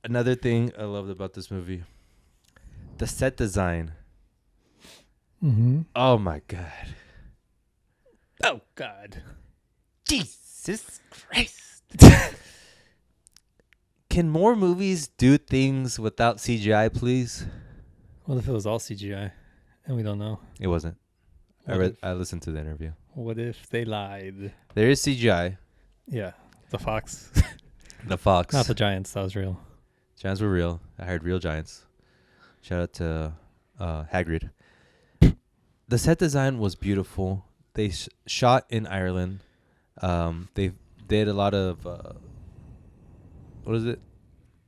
Another thing I loved about this movie, the set design. Mm-hmm. Oh my god. Oh God. Jesus Christ. Can more movies do things without CGI, please? What if it was all CGI and we don't know? It wasn't. What I listened to the interview. What if they lied? There is CGI. Yeah, the fox, The fox. not the giants. That was real. Giants were real. I hired real giants. Shout out to Hagrid. The set design was beautiful. They shot in Ireland. They did a lot of what is it?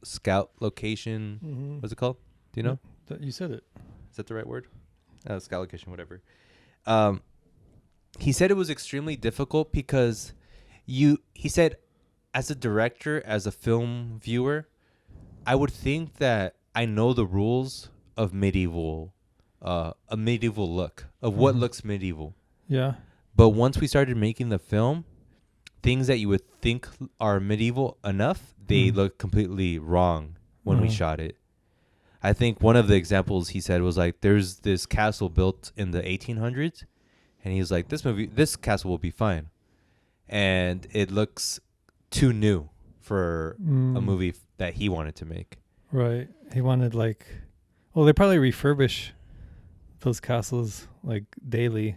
Scout location. Mm-hmm. What's it called? Do you know? You said it. Is that the right word? Scout location, whatever. He said it was extremely difficult because he said as a director, as a film viewer, I would think that I know the rules of medieval, a medieval look, of what looks medieval. Yeah. But once we started making the film, things that you would think are medieval enough, they look completely wrong when we shot it. I think one of the examples he said was like, there's this castle built in the 1800s, and he was like, this castle will be fine. And it looks too new for a movie that he wanted to make. Right. He wanted they probably refurbish those castles like daily,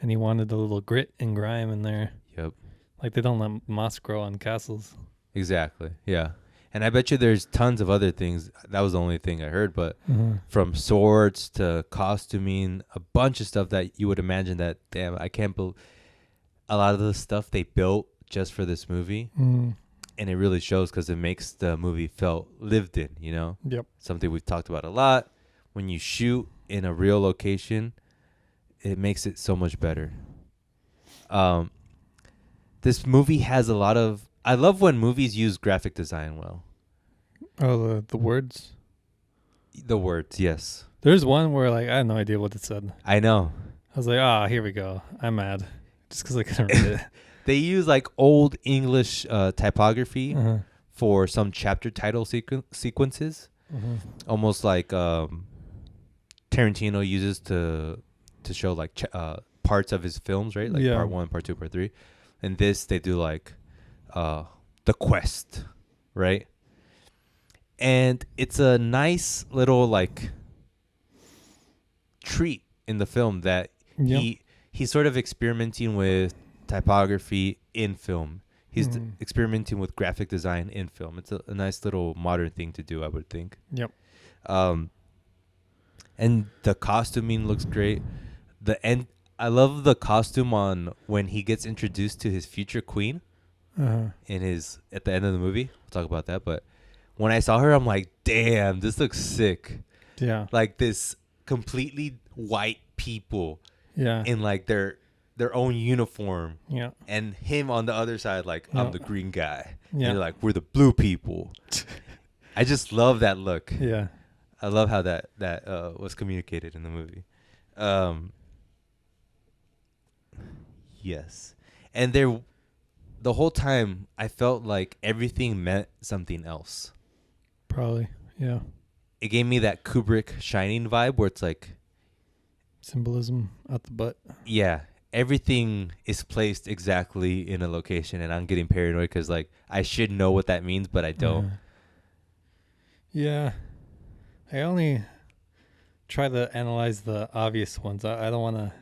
and he wanted a little grit and grime in there. Yep. Like they don't let moss grow on castles. Exactly. Yeah. And I bet you there's tons of other things. That was the only thing I heard, but from swords to costuming, a bunch of stuff that you would imagine that, damn, I can't believe a lot of the stuff they built just for this movie. And it really shows because it makes the movie felt lived in, you know? Yep. Something we've talked about a lot. When you shoot in a real location, it makes it so much better. This movie has a lot of... I love when movies use graphic design well. Oh, the words? The words, yes. There's one where I had no idea what it said. I know. I was like, here we go. I'm mad. Just because I couldn't read it. They use old English typography for some chapter title sequences. Almost like Tarantino uses to show parts of his films, right? Part 1, part 2, part 3. And this, they do The Quest, right? And it's a nice little treat in the film that he's sort of experimenting with typography in film. He's experimenting with graphic design in film. It's a nice little modern thing to do, I would think. Yep. And the costuming looks great. I love the costume on when he gets introduced to his future queen. At the end of the movie. We'll talk about that. But when I saw her, I'm like, damn, this looks sick. Yeah. This completely white people. Yeah. In their own uniform. Yeah. And him on the other side, I'm the green guy. Yeah. And they're we're the blue people. I just love that look. Yeah. I love how that was communicated in the movie. Yes. And the whole time, I felt like everything meant something else. Probably, yeah. It gave me that Kubrick Shining vibe where it's symbolism out the butt. Yeah. Everything is placed exactly in a location, and I'm getting paranoid because, I should know what that means, but I don't. Yeah. I only try to analyze the obvious ones. I don't want to...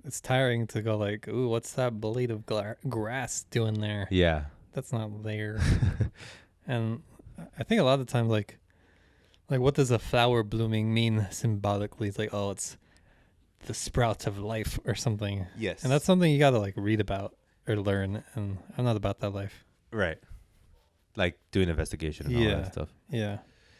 It's tiring to go ooh, what's that blade of grass doing there? Yeah. That's not there. And I think a lot of the time, what does a flower blooming mean symbolically? It's it's the sprout of life or something. Yes. And that's something you got to read about or learn. And I'm not about that life. Right. Doing investigation and all that stuff. Yeah.